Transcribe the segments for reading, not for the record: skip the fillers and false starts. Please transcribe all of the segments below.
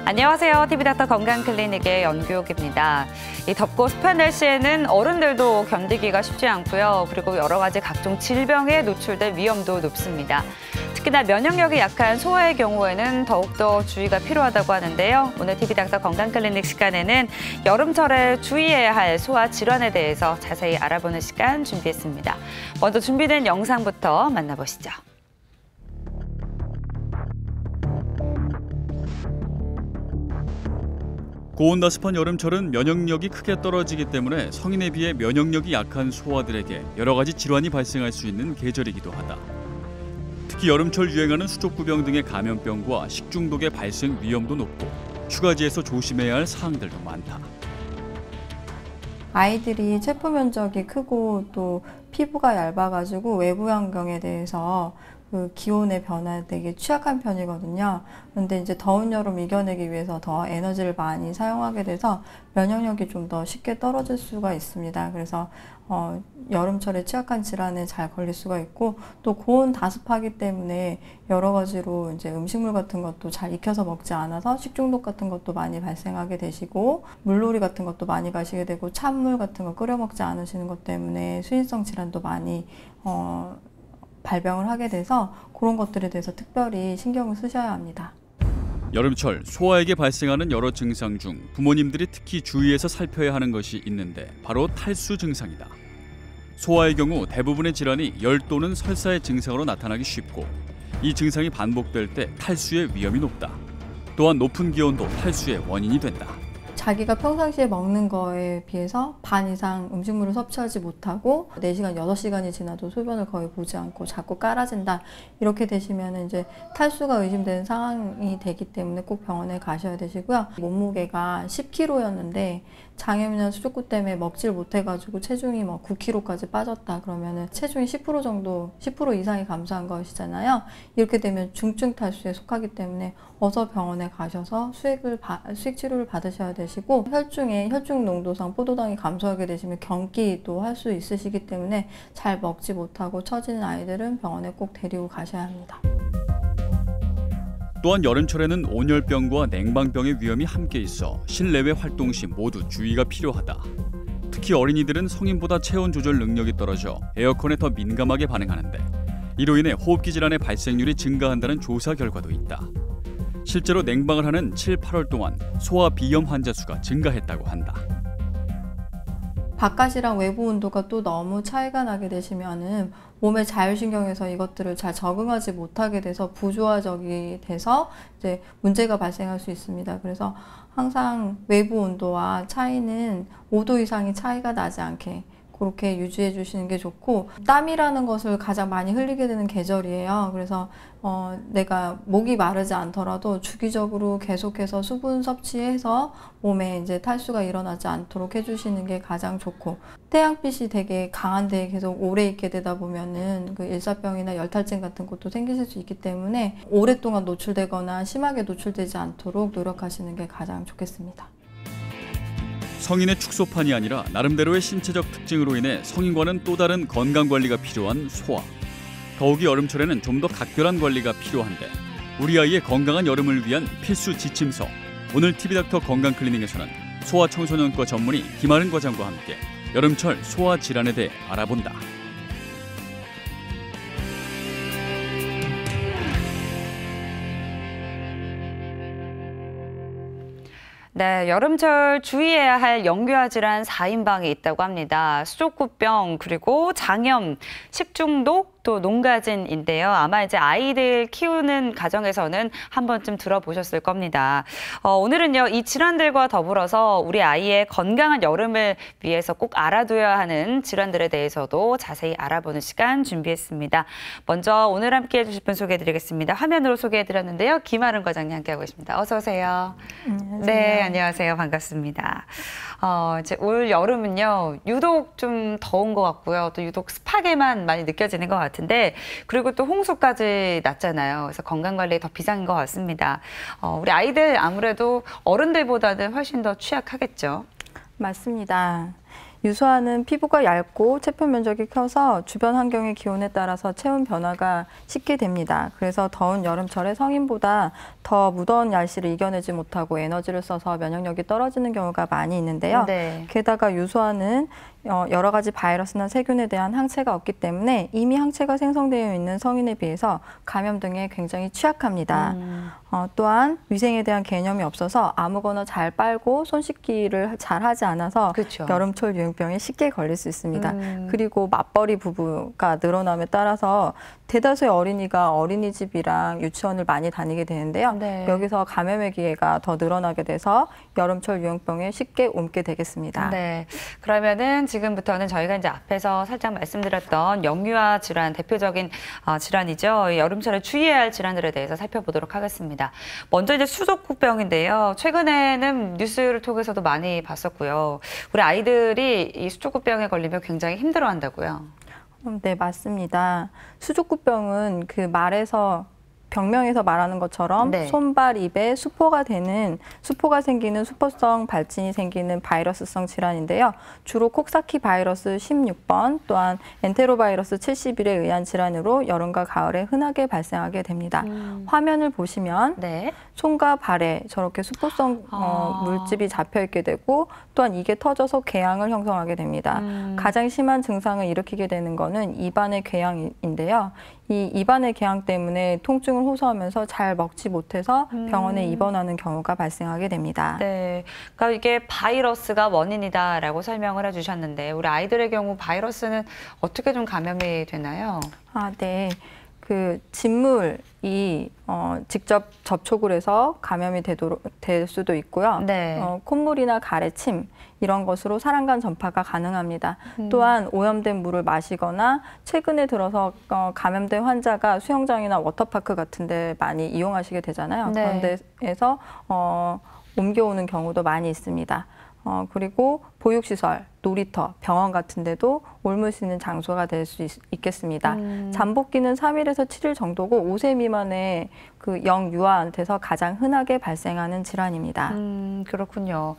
안녕하세요. TV닥터 건강클리닉의 연규옥입니다. 이 덥고 습한 날씨에는 어른들도 견디기가 쉽지 않고요. 그리고 여러 가지 각종 질병에 노출될 위험도 높습니다. 특히나 면역력이 약한 소아의 경우에는 더욱더 주의가 필요하다고 하는데요. 오늘 TV닥터 건강클리닉 시간에는 여름철에 주의해야 할 소아 질환에 대해서 자세히 알아보는 시간 준비했습니다. 먼저 준비된 영상부터 만나보시죠. 고온다습한 여름철은 면역력이 크게 떨어지기 때문에 성인에 비해 면역력이 약한 소아들에게 여러 가지 질환이 발생할 수 있는 계절이기도 하다. 특히 여름철 유행하는 수족구병 등의 감염병과 식중독의 발생 위험도 높고 휴가지에서 조심해야 할 사항들도 많다. 아이들이 체포 면적이 크고 또 피부가 얇아가지고 외부 환경에 대해서 그 기온의 변화에 되게 취약한 편이거든요. 그런데 이제 더운 여름 이겨내기 위해서 더 에너지를 많이 사용하게 돼서 면역력이 좀 더 쉽게 떨어질 수가 있습니다. 그래서 여름철에 취약한 질환에 잘 걸릴 수가 있고 또 고온 다습하기 때문에 여러 가지로 이제 음식물 같은 것도 잘 익혀서 먹지 않아서 식중독 같은 것도 많이 발생하게 되시고 물놀이 같은 것도 많이 가시게 되고 찬물 같은 거 끓여 먹지 않으시는 것 때문에 수인성 질환도 많이 발병을 하게 돼서 그런 것들에 대해서 특별히 신경을 쓰셔야 합니다. 여름철 소아에게 발생하는 여러 증상 중 부모님들이 특히 주의해서 살펴야 하는 것이 있는데 바로 탈수 증상이다. 소아의 경우 대부분의 질환이 열 또는 설사의 증상으로 나타나기 쉽고 이 증상이 반복될 때 탈수의 위험이 높다. 또한 높은 기온도 탈수의 원인이 된다. 자기가 평상시에 먹는 거에 비해서 반 이상 음식물을 섭취하지 못하고 4시간, 6시간이 지나도 소변을 거의 보지 않고 자꾸 깔아진다. 이렇게 되시면 이제 탈수가 의심되는 상황이 되기 때문에 꼭 병원에 가셔야 되시고요. 몸무게가 10kg였는데 장염이나 수족구 때문에 먹질 못해가지고 체중이 9kg까지 빠졌다. 그러면은 체중이 10% 정도, 10% 이상이 감소한 것이잖아요. 이렇게 되면 중증 탈수에 속하기 때문에 어서 병원에 가셔서 수액 치료를 받으셔야 되시고 혈중에 혈중 농도상 포도당이 감소하게 되시면 경기도 할 수 있으시기 때문에 잘 먹지 못하고 처지는 아이들은 병원에 꼭 데리고 가셔야 합니다. 또한 여름철에는 온열병과 냉방병의 위험이 함께 있어 실내외 활동 시 모두 주의가 필요하다. 특히 어린이들은 성인보다 체온 조절 능력이 떨어져 에어컨에 더 민감하게 반응하는데 이로 인해 호흡기 질환의 발생률이 증가한다는 조사 결과도 있다. 실제로 냉방을 하는 7, 8월 동안 소아 비염 환자 수가 증가했다고 한다. 바깥이랑 외부 온도가 또 너무 차이가 나게 되시면은 몸의 자율신경에서 이것들을 잘 적응하지 못하게 돼서 부조화적이 돼서 이제 문제가 발생할 수 있습니다. 그래서 항상 외부 온도와 차이는 5도 이상의 차이가 나지 않게 그렇게 유지해 주시는 게 좋고 땀이라는 것을 가장 많이 흘리게 되는 계절이에요. 그래서 내가 목이 마르지 않더라도 주기적으로 계속해서 수분 섭취해서 몸에 이제 탈수가 일어나지 않도록 해주시는 게 가장 좋고 태양빛이 되게 강한데 계속 오래 있게 되다 보면은 그 일사병이나 열탈증 같은 것도 생기실 수 있기 때문에 오랫동안 노출되거나 심하게 노출되지 않도록 노력하시는 게 가장 좋겠습니다. 성인의 축소판이 아니라 나름대로의 신체적 특징으로 인해 성인과는 또 다른 건강관리가 필요한 소아. 더욱이 여름철에는 좀 더 각별한 관리가 필요한데 우리 아이의 건강한 여름을 위한 필수 지침서. 오늘 TV닥터 건강클리닉에서는 소아청소년과 전문의 김아른 과장과 함께 여름철 소아 질환에 대해 알아본다. 네, 여름철 주의해야 할 영유아 질환 4인방이 있다고 합니다. 수족구병, 그리고 장염, 식중독, 또 농가진인데요. 아마 이제 아이들 키우는 가정에서는 한 번쯤 들어보셨을 겁니다. 오늘은요, 이 질환들과 더불어서 우리 아이의 건강한 여름을 위해서 꼭 알아둬야 하는 질환들에 대해서도 자세히 알아보는 시간 준비했습니다. 먼저 오늘 함께해 주실 분 소개해드리겠습니다. 화면으로 소개해드렸는데요. 김아른 과장님 함께하고 있습니다. 어서 오세요. 안녕하세요. 네, 안녕하세요. 반갑습니다. 이제 올 여름은요, 유독 좀 더운 것 같고요. 또 유독 습하게만 많이 느껴지는 것 같은데, 그리고 또 홍수까지 났잖아요. 그래서 건강관리에 더 비상인 것 같습니다. 우리 아이들 아무래도 어른들보다는 훨씬 더 취약하겠죠? 맞습니다. 유소아는 피부가 얇고 체표 면적이 커서 주변 환경의 기온에 따라서 체온 변화가 쉽게 됩니다. 그래서 더운 여름철에 성인보다 더 무더운 날씨를 이겨내지 못하고 에너지를 써서 면역력이 떨어지는 경우가 많이 있는데요. 네. 게다가 유소아는 여러 가지 바이러스나 세균에 대한 항체가 없기 때문에 이미 항체가 생성되어 있는 성인에 비해서 감염 등에 굉장히 취약합니다. 또한 위생에 대한 개념이 없어서 아무거나 잘 빨고 손 씻기를 잘 하지 않아서 그쵸. 여름철 유행병에 쉽게 걸릴 수 있습니다. 그리고 맞벌이 부부가 늘어남에 따라서 대다수의 어린이가 어린이집이랑 유치원을 많이 다니게 되는데요. 네. 여기서 감염의 기회가 더 늘어나게 돼서 여름철 유행병에 쉽게 옮게 되겠습니다. 네. 그러면은 지금부터는 저희가 이제 앞에서 살짝 말씀드렸던 영유아 질환 대표적인 질환이죠. 여름철에 주의해야 할 질환들에 대해서 살펴보도록 하겠습니다. 먼저 이제 수족구병인데요. 최근에는 뉴스를 통해서도 많이 봤었고요. 우리 아이들이 이 수족구병에 걸리면 굉장히 힘들어한다고요. 네, 맞습니다. 수족구병은 그 말에서 병명에서 말하는 것처럼 네. 손발, 입에 수포가 생기는 수포성 발진이 생기는 바이러스성 질환인데요. 주로 콕사키 바이러스 16번 또한 엔테로바이러스 71에 의한 질환으로 여름과 가을에 흔하게 발생하게 됩니다. 화면을 보시면 네. 손과 발에 저렇게 수포성 물집이 잡혀 있게 되고 또한 이게 터져서 궤양을 형성하게 됩니다. 가장 심한 증상을 일으키게 되는 거는 입안의 궤양인데요. 이 입안의 궤양 때문에 통증을 호소하면서 잘 먹지 못해서 병원에 입원하는 경우가 발생하게 됩니다. 네. 그러니까 이게 바이러스가 원인이다라고 설명을 해주셨는데 우리 아이들의 경우 바이러스는 어떻게 좀 감염이 되나요? 네. 그 진물이 직접 접촉을 해서 감염이 될 수도 있고요. 네. 콧물이나 가래침 이런 것으로 사람 간 전파가 가능합니다. 또한 오염된 물을 마시거나 최근에 들어서 감염된 환자가 수영장이나 워터파크 같은 데 많이 이용하시게 되잖아요. 네. 그런 데에서 옮겨오는 경우도 많이 있습니다. 그리고 보육시설, 놀이터, 병원 같은 데도 옮을 수 있는 장소가 될 수 있겠습니다. 잠복기는 3일에서 7일 정도고 5세 미만의 그 영유아한테서 가장 흔하게 발생하는 질환입니다. 그렇군요.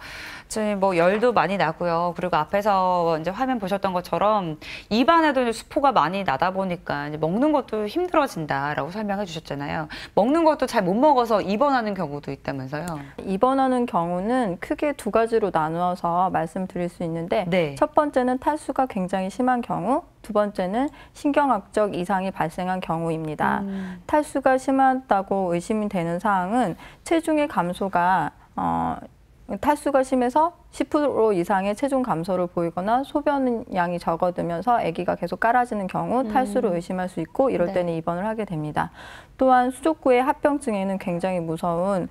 지금 뭐 열도 많이 나고요. 그리고 앞에서 이제 화면 보셨던 것처럼 입안에도 이제 수포가 많이 나다 보니까 이제 먹는 것도 힘들어진다라고 설명해 주셨잖아요. 먹는 것도 잘 못 먹어서 입원하는 경우도 있다면서요. 입원하는 경우는 크게 두 가지로 나누어서 말씀드릴 수 있는데 네. 첫 번째는 탈수가 굉장히 심한 경우, 두 번째는 신경학적 이상이 발생한 경우입니다. 탈수가 심하다고 의심이 되는 사항은 체중의 감소가 탈수가 심해서 10% 이상의 체중 감소를 보이거나 소변량이 적어들면서 아기가 계속 깔아지는 경우 탈수를 의심할 수 있고 이럴 때는 입원을 하게 됩니다. 또한 수족구의 합병증에는 굉장히 무서운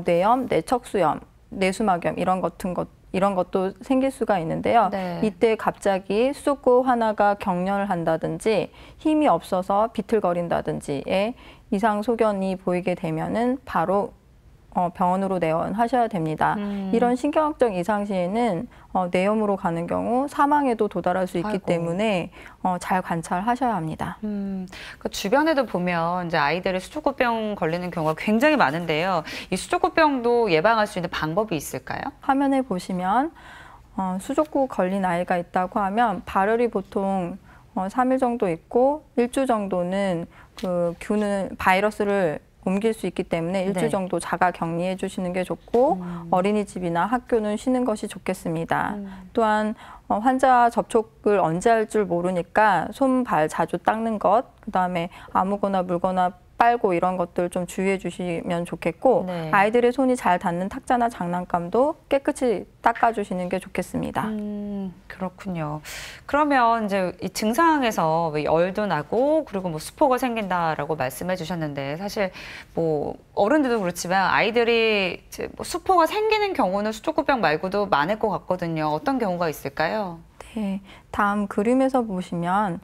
뇌염, 뇌척수염, 뇌수막염 이런 것도 생길 수가 있는데요. 네. 이때 갑자기 수족구 하나가 경련을 한다든지 힘이 없어서 비틀거린다든지의 이상 소견이 보이게 되면은 바로 병원으로 내원하셔야 됩니다. 이런 신경학적 이상 시에는 뇌염으로 가는 경우 사망에도 도달할 수 있기 아이고. 때문에 잘 관찰하셔야 합니다. 그 주변에도 보면 이제 아이들이 수족구병 걸리는 경우가 굉장히 많은데요. 이 수족구병도 예방할 수 있는 방법이 있을까요? 화면에 보시면 수족구 걸린 아이가 있다고 하면 발열이 보통 3일 정도 있고 1주 정도는 그 바이러스를 옮길 수 있기 때문에 일주 네. 정도 자가 격리해 주시는 게 좋고 어린이집이나 학교는 쉬는 것이 좋겠습니다. 또한 환자 접촉을 언제 할 줄 모르니까 손, 발 자주 닦는 것, 그다음에 아무거나 물거나 빨고 이런 것들 좀 주의해 주시면 좋겠고 네. 아이들의 손이 잘 닿는 탁자나 장난감도 깨끗이 닦아주시는 게 좋겠습니다. 그렇군요. 그러면 이제 이 증상에서 뭐 열도 나고 그리고 뭐 수포가 생긴다라고 말씀해 주셨는데 사실 뭐 어른들도 그렇지만 아이들이 이제 뭐 수포가 생기는 경우는 수족구병 말고도 많을 것 같거든요. 어떤 경우가 있을까요? 네, 다음 그림에서 보시면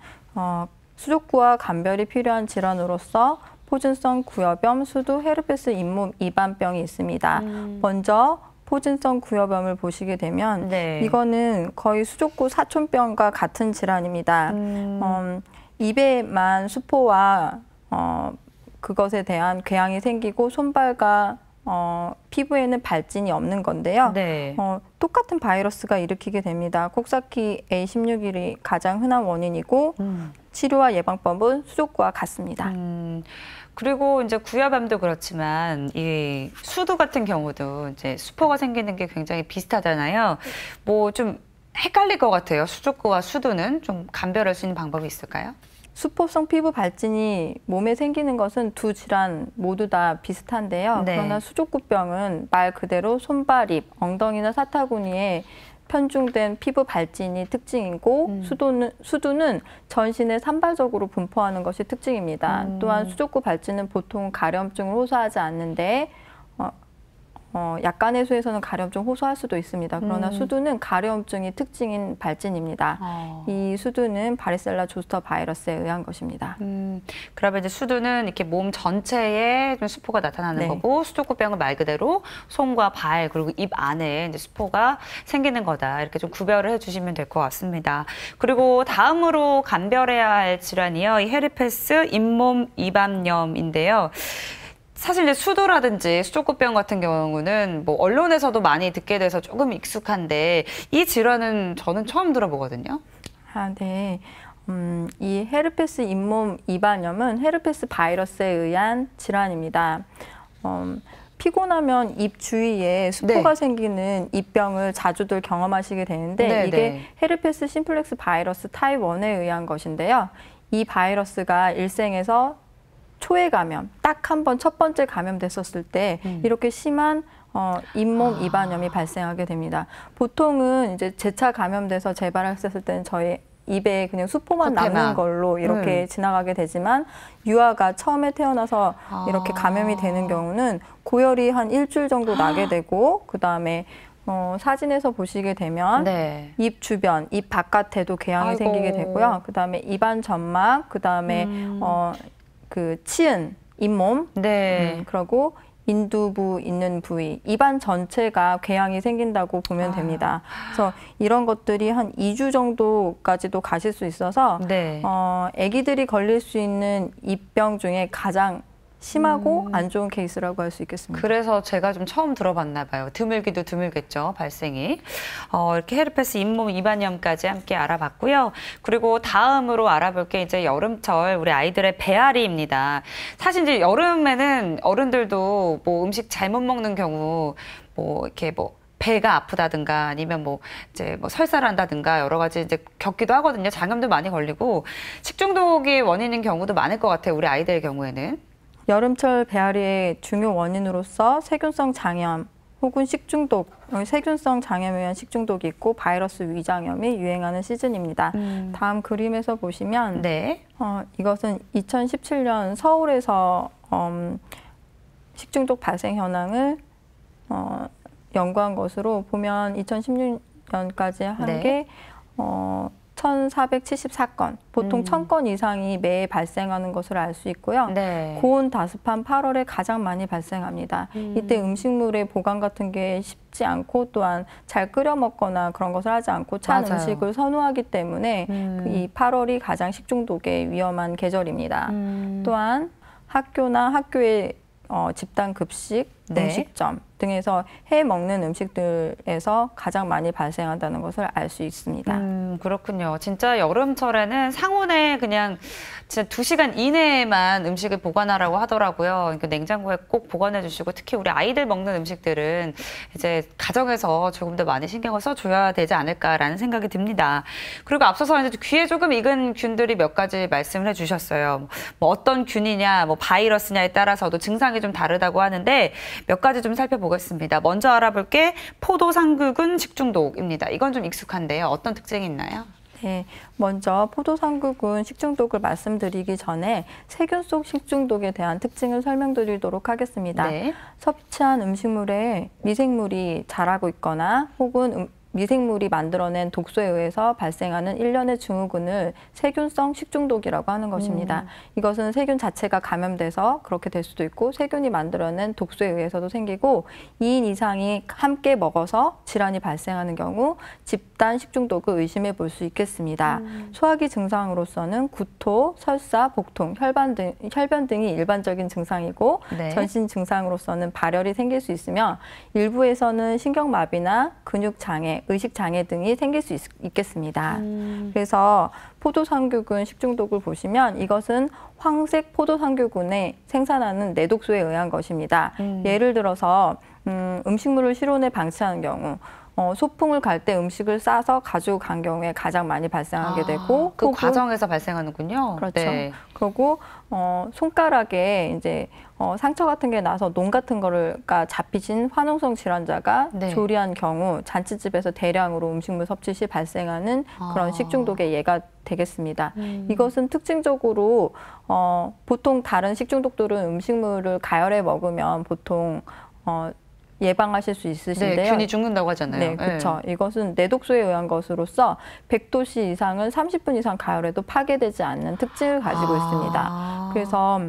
수족구와 감별이 필요한 질환으로서 포진성 구여병, 수두, 헤르페스 잇몸 이반병이 있습니다. 먼저 포진성 구여병을 보시게 되면 네. 이거는 거의 수족구 사촌병과 같은 질환입니다. 입에만 수포와 그것에 대한 궤양이 생기고 손발과 피부에는 발진이 없는 건데요. 네. 똑같은 바이러스가 일으키게 됩니다. 콕사키 A16일이 가장 흔한 원인이고 치료와 예방법은 수족구와 같습니다. 그리고 이제 구야뱀도 그렇지만 이 수두 같은 경우도 이제 수포가 생기는 게 굉장히 비슷하잖아요. 뭐 좀 헷갈릴 것 같아요. 수족구와 수두는 좀 감별할 수 있는 방법이 있을까요? 수포성 피부 발진이 몸에 생기는 것은 두 질환 모두 다 비슷한데요. 네. 그러나 수족구병은 말 그대로 손발입, 엉덩이나 사타구니에 편중된 피부 발진이 특징이고 수두는 전신에 산발적으로 분포하는 것이 특징입니다. 또한 수족구 발진은 보통 가려움증을 호소하지 않는데 약간 해소에서는 가려움증 호소할 수도 있습니다. 그러나 수두는 가려움증이 특징인 발진입니다. 이 수두는 바리셀라 조스터 바이러스에 의한 것입니다. 그러면 이제 수두는 이렇게 몸 전체에 좀 수포가 나타나는 네. 거고 수족구병은 말 그대로 손과 발 그리고 입 안에 이제 수포가 생기는 거다. 이렇게 좀 구별을 해주시면 될 것 같습니다. 그리고 다음으로 감별해야 할 질환이요. 이 헤르페스 잇몸 이밤염인데요. 사실 이제 수두라든지 수족구병 같은 경우는 뭐 언론에서도 많이 듣게 돼서 조금 익숙한데 이 질환은 저는 처음 들어보거든요. 네. 이 헤르페스 잇몸 이반염은 헤르페스 바이러스에 의한 질환입니다. 피곤하면 입 주위에 수포가 네. 생기는 입병을 자주들 경험하시게 되는데 네, 이게 네. 헤르페스 심플렉스 바이러스 타입 1에 의한 것인데요. 이 바이러스가 일생에서 초회 감염, 딱 한 번 첫 번째 감염됐었을 때 이렇게 심한 잇몸 이반염이 발생하게 됩니다. 보통은 이제 재차 감염돼서 재발했을 때는 저희 입에 그냥 수포만 수포만. 남는 걸로 이렇게 지나가게 되지만 유아가 처음에 태어나서 이렇게 감염이 되는 경우는 고열이 한 일주일 정도 나게 되고 그다음에 사진에서 보시게 되면 네. 입 주변, 입 바깥에도 궤양이 아이고. 생기게 되고요. 그다음에 입안 점막, 그다음에 그 치은, 잇몸, 네. 그리고 인두부 있는 부위, 입안 전체가 궤양이 생긴다고 보면 됩니다. 그래서 이런 것들이 한 2주 정도까지도 가실 수 있어서 네. 아기들이 걸릴 수 있는 입병 중에 가장 심하고 안 좋은 케이스라고 할 수 있겠습니다. 그래서 제가 좀 처음 들어봤나 봐요. 드물기도 드물겠죠, 발생이. 이렇게 헤르페스 잇몸 이반염까지 함께 알아봤고요. 그리고 다음으로 알아볼 게 이제 여름철 우리 아이들의 배앓이입니다. 사실 이제 여름에는 어른들도 뭐 음식 잘못 먹는 경우 뭐 이렇게 뭐 배가 아프다든가 아니면 뭐 이제 뭐 설사를 한다든가 여러 가지 이제 겪기도 하거든요. 장염도 많이 걸리고 식중독이 원인인 경우도 많을 것 같아요. 우리 아이들의 경우에는. 여름철 배앓이의 중요 원인으로서 세균성 장염 혹은 식중독, 세균성 장염에 의한 식중독이 있고 바이러스 위장염이 유행하는 시즌입니다. 다음 그림에서 보시면 네. 이것은 2017년 서울에서 식중독 발생 현황을 연구한 것으로 보면 2016년까지 한 네. 게 1,474건, 보통 1,000건 이상이 매해 발생하는 것을 알 수 있고요. 네. 고온 다습한 8월에 가장 많이 발생합니다. 이때 음식물의 보관 같은 게 쉽지 않고 또한 잘 끓여 먹거나 그런 것을 하지 않고 찬 맞아요. 음식을 선호하기 때문에 이 8월이 가장 식중독에 위험한 계절입니다. 또한 학교나 학교의 집단 급식, 네. 음식점 등에서 해 먹는 음식들에서 가장 많이 발생한다는 것을 알 수 있습니다. 그렇군요. 진짜 여름철에는 상온에 그냥 진짜 2시간 이내에만 음식을 보관하라고 하더라고요. 그러니까 냉장고에 꼭 보관해 주시고 특히 우리 아이들 먹는 음식들은 이제 가정에서 조금 더 많이 신경을 써줘야 되지 않을까라는 생각이 듭니다. 그리고 앞서서 이제 귀에 조금 익은 균들이 몇 가지 말씀을 해주셨어요. 뭐 어떤 균이냐, 뭐 바이러스냐에 따라서도 증상이 좀 다르다고 하는데 몇 가지 좀 살펴보겠습니다. 먼저 알아볼 게 포도상구균 식중독입니다. 이건 좀 익숙한데요. 어떤 특징이 있나요? 네, 먼저 포도상구균 식중독을 말씀드리기 전에 세균 속 식중독에 대한 특징을 설명드리도록 하겠습니다. 네. 섭취한 음식물에 미생물이 자라고 있거나 혹은 미생물이 만들어낸 독소에 의해서 발생하는 일련의 증후군을 세균성 식중독이라고 하는 것입니다. 이것은 세균 자체가 감염돼서 그렇게 될 수도 있고 세균이 만들어낸 독소에 의해서도 생기고 2인 이상이 함께 먹어서 질환이 발생하는 경우 집단 식중독을 의심해 볼 수 있겠습니다. 소화기 증상으로서는 구토, 설사, 복통, 혈변 등이 일반적인 증상이고 네. 전신 증상으로서는 발열이 생길 수 있으며 일부에서는 신경마비나 근육장애, 의식장애 등이 생길 수 있겠습니다. 그래서 포도상규균 식중독을 보시면 이것은 황색 포도상규균에 생산하는 내독소에 의한 것입니다. 예를 들어서 음식물을 실온에 방치하는 경우 소풍을 갈 때 음식을 싸서 가지고 간 경우에 가장 많이 발생하게 되고 그 혹은 과정에서 발생하는군요. 그렇죠. 네. 그리고 손가락에 이제 상처 같은 게 나서 농 같은 거가 잡히신 화농성 질환자가 네. 조리한 경우 잔치집에서 대량으로 음식물 섭취 시 발생하는 그런 식중독의 예가 되겠습니다. 이것은 특징적으로 보통 다른 식중독들은 음식물을 가열해 먹으면 보통 예방하실 수 있으신데요. 네, 균이 죽는다고 하잖아요. 네, 그렇죠. 이것은 내독소에 의한 것으로서 100도씨 이상을 30분 이상 가열해도 파괴되지 않는 특징을 가지고 있습니다. 그래서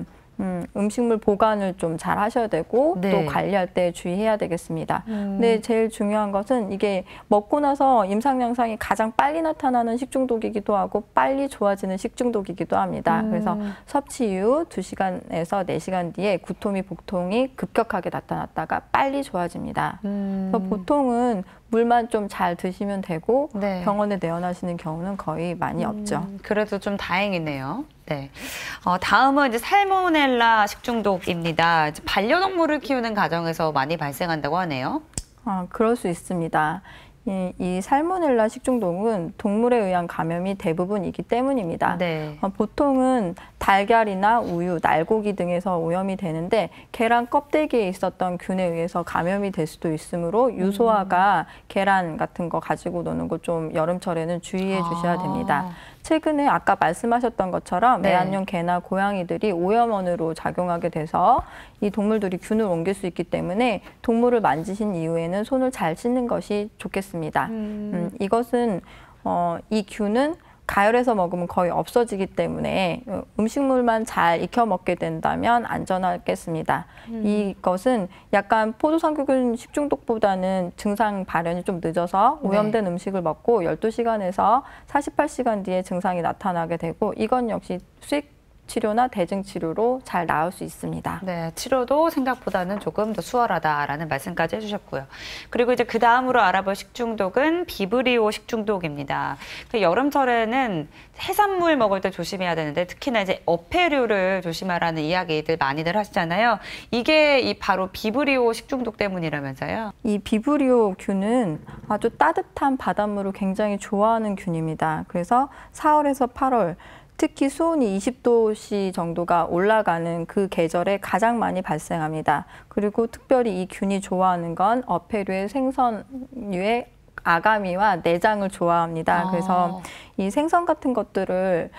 음식물 보관을 좀 잘 하셔야 되고 네. 또 관리할 때 주의해야 되겠습니다. 근데 제일 중요한 것은 이게 먹고 나서 임상 양상이 가장 빨리 나타나는 식중독이기도 하고 빨리 좋아지는 식중독이기도 합니다. 그래서 섭취 이후 2시간에서 4시간 뒤에 구토 및 복통이 급격하게 나타났다가 빨리 좋아집니다. 그래서 보통은 물만 좀 잘 드시면 되고 네. 병원에 내원하시는 경우는 거의 많이 없죠. 그래도 좀 다행이네요. 네. 다음은 이제 살모넬라 식중독입니다. 이제 반려동물을 키우는 가정에서 많이 발생한다고 하네요. 그럴 수 있습니다. 이 살모넬라 식중독은 동물에 의한 감염이 대부분이기 때문입니다. 네. 보통은 달걀이나 우유, 날고기 등에서 오염이 되는데 계란 껍데기에 있었던 균에 의해서 감염이 될 수도 있으므로 유소아가 계란 같은 거 가지고 노는 거 좀 여름철에는 주의해 주셔야 됩니다. 최근에 아까 말씀하셨던 것처럼 네. 애완용 개나 고양이들이 오염원으로 작용하게 돼서 이 동물들이 균을 옮길 수 있기 때문에 동물을 만지신 이후에는 손을 잘 씻는 것이 좋겠습니다. 이것은 이 균은 가열해서 먹으면 거의 없어지기 때문에 음식물만 잘 익혀 먹게 된다면 안전하겠습니다. 이것은 약간 포도상규균 식중독보다는 증상 발현이 좀 늦어서 오염된 음식을 먹고 12시간에서 48시간 뒤에 증상이 나타나게 되고 이건 역시 수액 치료나 대증 치료로 잘 나을 수 있습니다. 네, 치료도 생각보다는 조금 더 수월하다라는 말씀까지 해주셨고요. 그리고 이제 그 다음으로 알아볼 식중독은 비브리오 식중독입니다. 여름철에는 해산물 먹을 때 조심해야 되는데 특히나 이제 어패류를 조심하라는 이야기들 많이들 하시잖아요. 이게 바로 비브리오 식중독 때문이라면서요? 이 비브리오 균은 아주 따뜻한 바닷물을 굉장히 좋아하는 균입니다. 그래서 4월에서 8월 특히 수온이 20도씨 정도가 올라가는 그 계절에 가장 많이 발생합니다. 그리고 특별히 이 균이 좋아하는 건 어패류의 생선류의 아가미와 내장을 좋아합니다. 그래서 이 생선 같은 것들을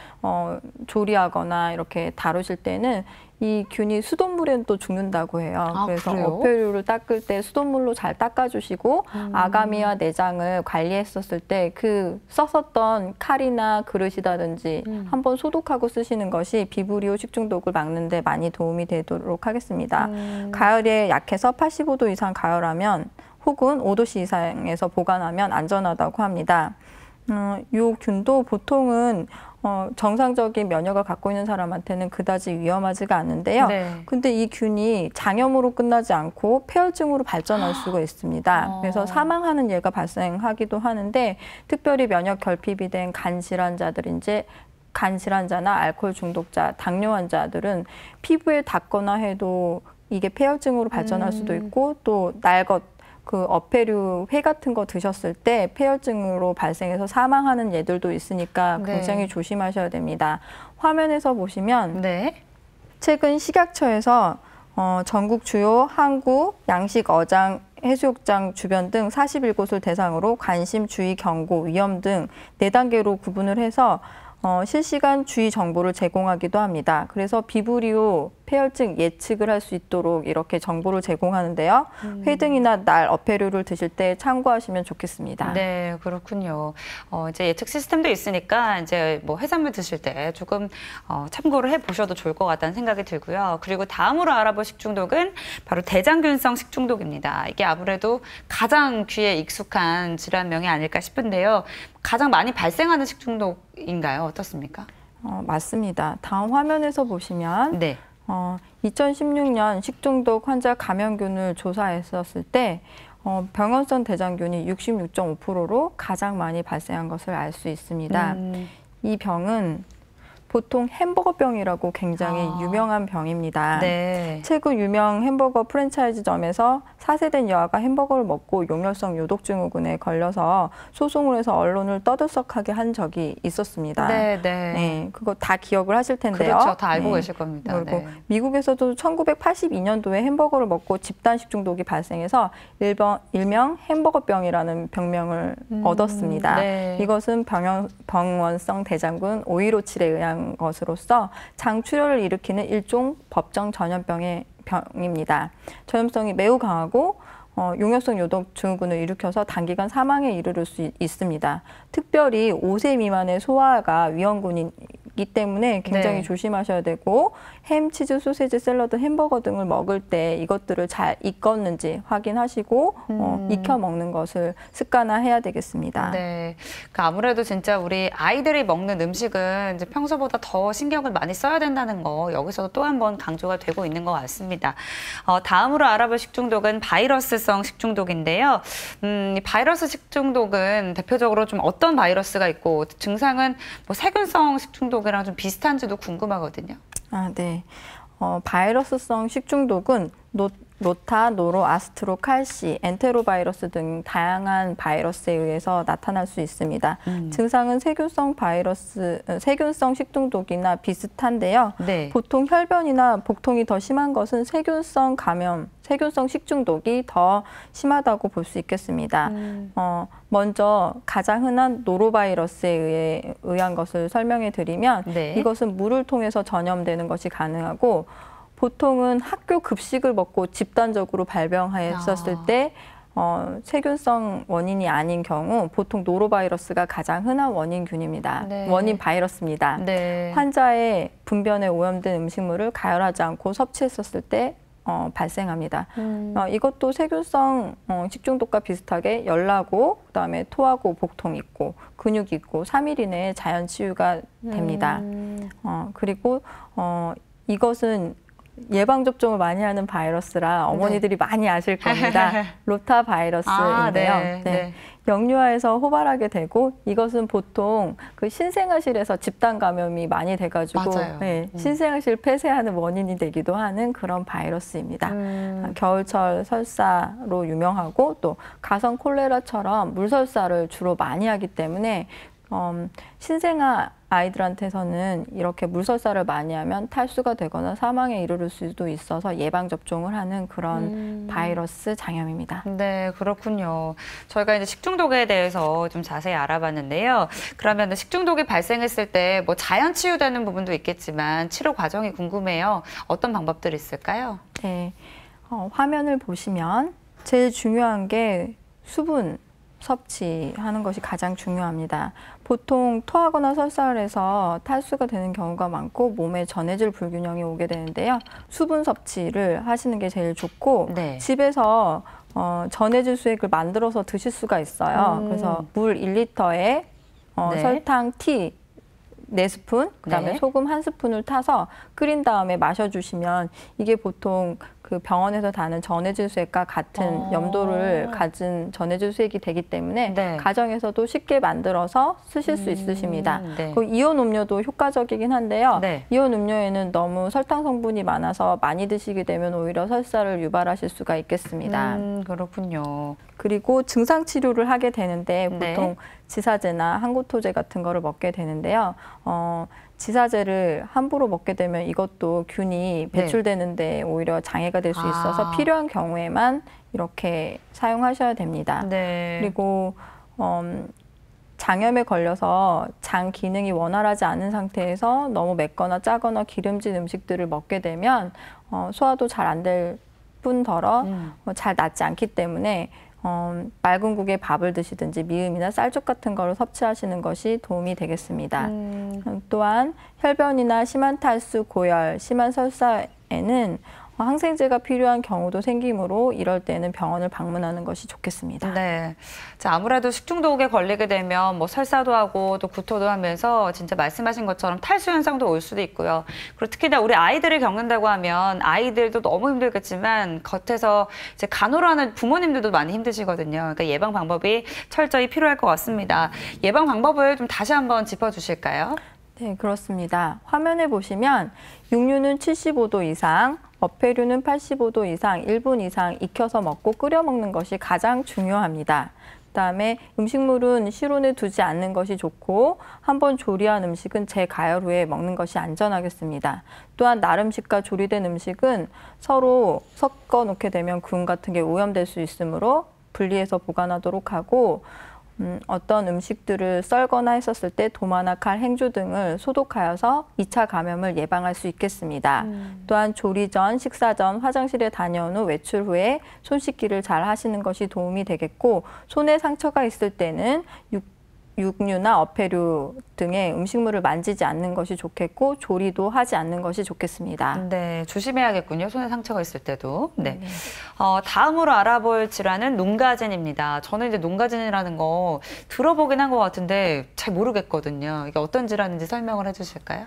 조리하거나 이렇게 다루실 때는 이 균이 수돗물에는 또 죽는다고 해요. 그래서 그래요? 어패류를 닦을 때 수돗물로 잘 닦아주시고 아가미와 내장을 관리했었을 때 그 썼었던 칼이나 그릇이라든지 한번 소독하고 쓰시는 것이 비브리오 식중독을 막는 데 많이 도움이 되도록 하겠습니다. 가열에 약해서 85도 이상 가열하면 혹은 5도씨 이상에서 보관하면 안전하다고 합니다. 이 균도 보통은 정상적인 면역을 갖고 있는 사람한테는 그다지 위험하지가 않는데요. 네. 근데 이 균이 장염으로 끝나지 않고 폐혈증으로 발전할 수가 있습니다. 그래서 사망하는 예가 발생하기도 하는데 특별히 면역 결핍이 된 간 질환자들인지 간 질환자나 알코올 중독자, 당뇨 환자들은 피부에 닿거나 해도 이게 폐혈증으로 발전할 수도 있고 또 날것 그 어패류 회 같은 거 드셨을 때 폐혈증으로 발생해서 사망하는 예들도 있으니까 네. 굉장히 조심하셔야 됩니다. 화면에서 보시면 네. 최근 식약처에서 전국 주요 항구, 양식, 어장, 해수욕장 주변 등 41곳을 대상으로 관심, 주의, 경고, 위험 등 4단계로 구분을 해서 실시간 주의 정보를 제공하기도 합니다. 그래서 비브리오 폐혈증 예측을 할 수 있도록 이렇게 정보를 제공하는데요. 회등이나 날 어패류를 드실 때 참고하시면 좋겠습니다. 네, 그렇군요. 이제 예측 시스템도 있으니까 이제 뭐 해산물 드실 때 조금 참고를 해보셔도 좋을 것 같다는 생각이 들고요. 그리고 다음으로 알아볼 식중독은 바로 대장균성 식중독입니다. 이게 아무래도 가장 귀에 익숙한 질환명이 아닐까 싶은데요. 가장 많이 발생하는 식중독인가요? 어떻습니까? 맞습니다. 다음 화면에서 보시면 네. 2016년 식중독 환자 감염균을 조사했었을 때 병원성 대장균이 66.5%로 가장 많이 발생한 것을 알 수 있습니다. 이 병은 보통 햄버거병이라고 굉장히 유명한 병입니다. 네. 최근 유명 햄버거 프랜차이즈점에서 4세된 여아가 햄버거를 먹고 용혈성 요독 증후군에 걸려서 소송을 해서 언론을 떠들썩하게 한 적이 있었습니다. 네, 네, 그거 다 기억을 하실 텐데요. 그렇죠. 다 알고 계실 겁니다. 그리고 네. 미국에서도 1982년도에 햄버거를 먹고 집단 식중독이 발생해서 일명 햄버거병이라는 병명을 얻었습니다. 네. 이것은 병원성 대장균 5157에 의한 것으로서 장출혈을 일으키는 일종 법정 전염병의 병입니다. 전염성이 매우 강하고 용혈성 요독 증후군을 일으켜서 단기간 사망에 이르를 수 있습니다. 특별히 5세 미만의 소아가 위험군이기 때문에 굉장히 네. 조심하셔야 되고 햄, 치즈, 소세지, 샐러드, 햄버거 등을 먹을 때 이것들을 잘 익었는지 확인하시고 익혀 먹는 것을 습관화해야 되겠습니다. 네. 그러니까 아무래도 진짜 우리 아이들이 먹는 음식은 이제 평소보다 더 신경을 많이 써야 된다는 거 여기서도 또 한 번 강조가 되고 있는 것 같습니다. 다음으로 알아볼 식중독은 바이러스성 식중독인데요. 이 바이러스 식중독은 대표적으로 좀 어떤 바이러스가 있고 증상은 뭐 세균성 식중독이랑 좀 비슷한지도 궁금하거든요. 네. 바이러스성 식중독은 로타, 노로, 아스트로, 칼시, 엔테로바이러스 등 다양한 바이러스에 의해서 나타날 수 있습니다. 증상은 세균성 식중독이나 비슷한데요. 네. 보통 혈변이나 복통이 더 심한 것은 세균성 식중독이 더 심하다고 볼 수 있겠습니다. 먼저 가장 흔한 노로바이러스에 의한 것을 설명해 드리면 네. 이것은 물을 통해서 전염되는 것이 가능하고 보통은 학교 급식을 먹고 집단적으로 발병했었을 때 세균성 원인이 아닌 경우 보통 노로바이러스가 가장 흔한 원인균입니다. 네. 원인 바이러스입니다. 네. 환자의 분변에 오염된 음식물을 가열하지 않고 섭취했었을 때 발생합니다. 이것도 세균성 식중독과 비슷하게 열나고 그다음에 토하고 복통 있고 근육 있고 3일 이내에 자연 치유가 됩니다. 그리고 이것은 예방접종을 많이 하는 바이러스라 어머니들이 많이 아실 겁니다. 로타 바이러스인데요. 네. 영유아에서 호발하게 되고 이것은 보통 그 신생아실에서 집단 감염이 많이 돼가지고 신생아실 폐쇄하는 원인이 되기도 하는 그런 바이러스입니다. 겨울철 설사로 유명하고 또 가성 콜레라처럼 물설사를 주로 많이 하기 때문에 신생아 아이들한테서는 이렇게 물설사를 많이 하면 탈수가 되거나 사망에 이르를 수도 있어서 예방접종을 하는 그런 바이러스 장염입니다. 네, 그렇군요. 저희가 이제 식중독에 대해서 좀 자세히 알아봤는데요. 그러면 식중독이 발생했을 때 뭐 자연 치유되는 부분도 있겠지만 치료 과정이 궁금해요. 어떤 방법들이 있을까요? 네, 화면을 보시면 제일 중요한 게 수분 섭취하는 것이 가장 중요합니다. 보통 토하거나 설사를 해서 탈수가 되는 경우가 많고 몸에 전해질 불균형이 오게 되는데요. 수분 섭취를 하시는 게 제일 좋고 네. 집에서 전해질 수액을 만들어서 드실 수가 있어요. 그래서 물 1리터에 네. 설탕 티 4스푼, 그다음에 네. 소금 1스푼을 타서 끓인 다음에 마셔주시면 이게 보통 그 병원에서 다는 전해질 수액과 같은 염도를 가진 전해질 수액이 되기 때문에 네. 가정에서도 쉽게 만들어서 쓰실 수 있으십니다. 네. 그 이온 음료도 효과적이긴 한데요. 네. 이온 음료에는 너무 설탕 성분이 많아서 많이 드시게 되면 오히려 설사를 유발하실 수가 있겠습니다. 그렇군요. 그리고 증상 치료를 하게 되는데 네. 보통 지사제나 항고토제 같은 거를 먹게 되는데요. 지사제를 함부로 먹게 되면 이것도 균이 배출되는데 오히려 장애가 될 수 있어서 필요한 경우에만 이렇게 사용하셔야 됩니다. 네. 그리고 장염에 걸려서 장 기능이 원활하지 않은 상태에서 너무 맵거나 짜거나 기름진 음식들을 먹게 되면 소화도 잘 안 될 뿐더러 잘 낫지 않기 때문에 맑은 국에 밥을 드시든지 미음이나 쌀죽 같은 걸 섭취하시는 것이 도움이 되겠습니다. 또한 혈변이나 심한 탈수, 고열, 심한 설사에는 항생제가 필요한 경우도 생기므로 이럴 때는 병원을 방문하는 것이 좋겠습니다. 네. 자, 아무래도 식중독에 걸리게 되면 뭐 설사도 하고 또 구토도 하면서 진짜 말씀하신 것처럼 탈수 현상도 올 수도 있고요. 그리고 특히나 우리 아이들을 겪는다고 하면 아이들도 너무 힘들겠지만 겉에서 이제 간호하는 부모님들도 많이 힘드시거든요. 그러니까 예방 방법이 철저히 필요할 것 같습니다. 예방 방법을 좀 다시 한번 짚어주실까요? 네, 그렇습니다. 화면에 보시면 육류는 75도 이상, 어패류는 85도 이상 1분 이상 익혀서 먹고 끓여 먹는 것이 가장 중요합니다. 그다음에 음식물은 실온에 두지 않는 것이 좋고 한번 조리한 음식은 재가열 후에 먹는 것이 안전하겠습니다. 또한 날 음식과 조리된 음식은 서로 섞어 놓게 되면 균 같은 게 오염될 수 있으므로 분리해서 보관하도록 하고 어떤 음식들을 썰거나 했었을 때 도마나 칼, 행주 등을 소독하여서 2차 감염을 예방할 수 있겠습니다. 또한 조리 전, 식사 전, 화장실에 다녀온 후 외출 후에 손 씻기를 잘 하시는 것이 도움이 되겠고 손에 상처가 있을 때는 육류나 어패류 등의 음식물을 만지지 않는 것이 좋겠고 조리도 하지 않는 것이 좋겠습니다. 네, 조심해야겠군요. 손에 상처가 있을 때도. 네. 다음으로 알아볼 질환은 농가진입니다. 저는 이제 농가진이라는 거 들어보긴 한 것 같은데 잘 모르겠거든요. 이게 어떤 질환인지 설명을 해주실까요?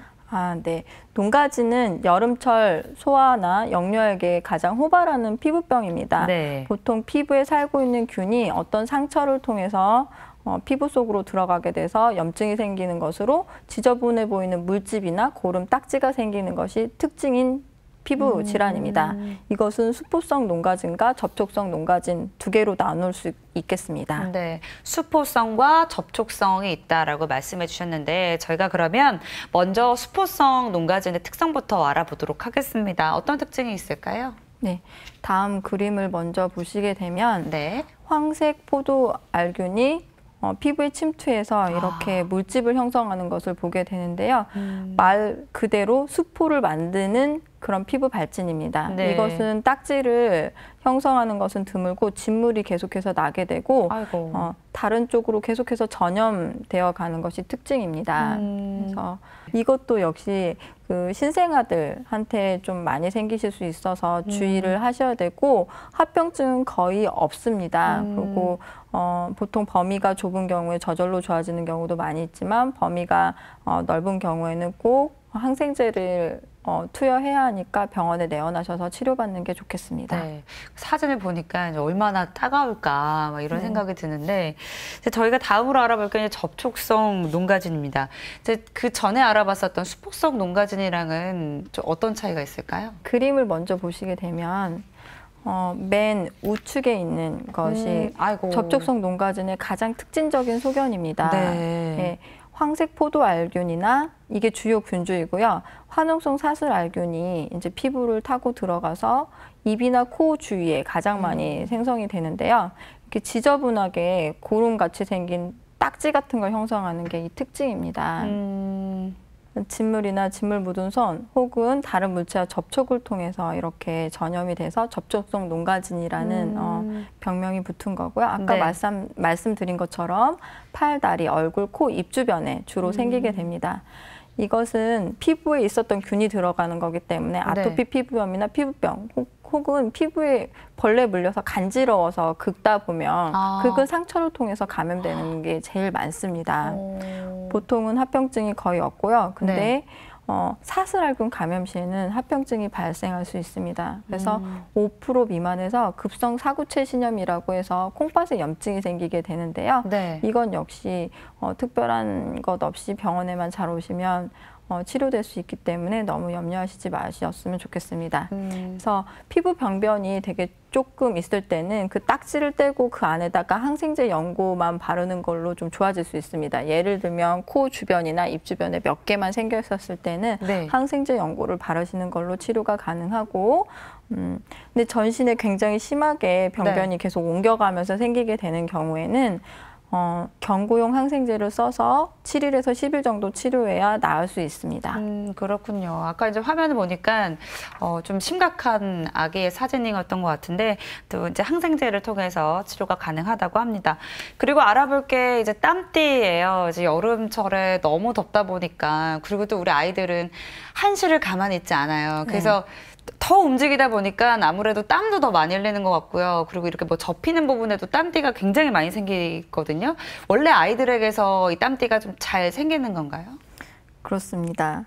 네. 농가진은 여름철 소아나 영유아에게 가장 호발하는 피부병입니다. 네. 보통 피부에 살고 있는 균이 어떤 상처를 통해서 피부 속으로 들어가게 돼서 염증이 생기는 것으로 지저분해 보이는 물집이나 고름, 딱지가 생기는 것이 특징인 피부 질환입니다. 이것은 수포성 농가진과 접촉성 농가진 두 개로 나눌 수 있겠습니다. 네, 수포성과 접촉성이 있다라고 말씀해 주셨는데 저희가 그러면 먼저 수포성 농가진의 특성부터 알아보도록 하겠습니다. 어떤 특징이 있을까요? 네, 다음 그림을 먼저 보시게 되면 네. 황색 포도 알균이 피부에 침투해서 이렇게 물집을 형성하는 것을 보게 되는데요. 말 그대로 수포를 만드는 그런 피부 발진입니다. 네. 이것은 딱지를 형성하는 것은 드물고 진물이 계속해서 나게 되고 다른 쪽으로 계속해서 전염되어 가는 것이 특징입니다. 그래서 이것도 역시 그 신생아들한테 좀 많이 생기실 수 있어서 주의를 하셔야 되고 합병증은 거의 없습니다. 그리고 보통 범위가 좁은 경우에 저절로 좋아지는 경우도 많이 있지만 범위가 넓은 경우에는 꼭 항생제를 투여해야 하니까 병원에 내원하셔서 치료받는 게 좋겠습니다. 네, 사진을 보니까 이제 얼마나 따가울까 막 이런 생각이 드는데 이제 저희가 다음으로 알아볼 게 접촉성 농가진입니다. 이제 그 전에 알아봤었던 수포성 농가진이랑은 좀 어떤 차이가 있을까요? 그림을 먼저 보시게 되면 맨 우측에 있는 것이 접촉성 농가진의 가장 특징적인 소견입니다. 네. 황색 포도 알균이나 이게 주요 균주이고요. 화농성 사슬 알균이 이제 피부를 타고 들어가서 입이나 코 주위에 가장 많이 생성이 되는데요. 이렇게 지저분하게 고름같이 생긴 딱지 같은 걸 형성하는 게 이 특징입니다. 진물이나 진물 묻은 손 혹은 다른 물체와 접촉을 통해서 이렇게 전염이 돼서 접촉성 농가진이라는 병명이 붙은 거고요. 아까 네. 말씀드린 것처럼 팔, 다리, 얼굴, 코, 입 주변에 주로 생기게 됩니다. 이것은 피부에 있었던 균이 들어가는 거기 때문에 아토피 피부염이나 피부병 혹은 피부에 벌레 물려서 간지러워서 긁다 보면 긁은 상처를 통해서 감염되는 게 제일 많습니다. 보통은 합병증이 거의 없고요. 근데 사슬알균 감염 시에는 합병증이 발생할 수 있습니다. 그래서 5% 미만에서 급성 사구체 신염이라고 해서 콩팥에 염증이 생기게 되는데요. 네. 이건 역시 특별한 것 없이 병원에만 잘 오시면 치료될 수 있기 때문에 너무 염려하시지 마셨으면 좋겠습니다. 그래서 피부 병변이 되게 조금 있을 때는 그 딱지를 떼고 그 안에다가 항생제 연고만 바르는 걸로 좀 좋아질 수 있습니다. 예를 들면 코 주변이나 입 주변에 몇 개만 생겨 있었을 때는 항생제 연고를 바르시는 걸로 치료가 가능하고 근데 전신에 굉장히 심하게 병변이 계속 옮겨가면서 생기게 되는 경우에는 경구용 항생제를 써서 7일에서 10일 정도 치료해야 나을 수 있습니다. 그렇군요. 아까 이제 화면을 보니까 좀 심각한 아기의 사진이었던 것 같은데 또 이제 항생제를 통해서 치료가 가능하다고 합니다. 그리고 알아볼 게 이제 땀띠예요. 이제 여름철에 너무 덥다 보니까 그리고 또 우리 아이들은 한시를 가만히 있지 않아요. 그래서 더 움직이다 보니까 아무래도 땀도 더 많이 흘리는 것 같고요. 그리고 이렇게 뭐 접히는 부분에도 땀띠가 굉장히 많이 생기거든요. 원래 아이들에게서 이 땀띠가 좀 잘 생기는 건가요? 그렇습니다.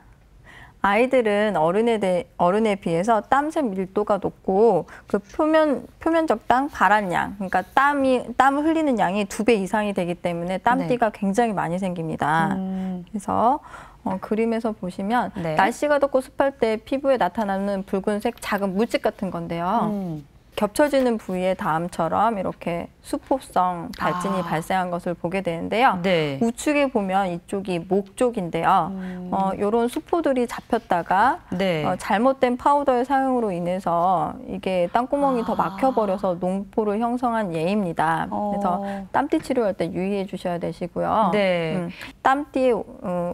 아이들은 어른에 비해서 땀새 밀도가 높고 그 표면적 땀 발환량, 그러니까 땀을 흘리는 양이 2배 이상이 되기 때문에 땀띠가 굉장히 많이 생깁니다. 그래서 그림에서 보시면 날씨가 덥고 습할 때 피부에 나타나는 붉은색 작은 물집 같은 건데요. 겹쳐지는 부위의 다음처럼 이렇게 수포성 발진이 발생한 것을 보게 되는데요. 우측에 보면 이쪽이 목 쪽인데요. 이런 수포들이 잡혔다가 잘못된 파우더의 사용으로 인해서 이게 땀구멍이 더 막혀버려서 농포를 형성한 예입니다. 그래서 땀띠 치료할 때 유의해 주셔야 되시고요. 땀띠의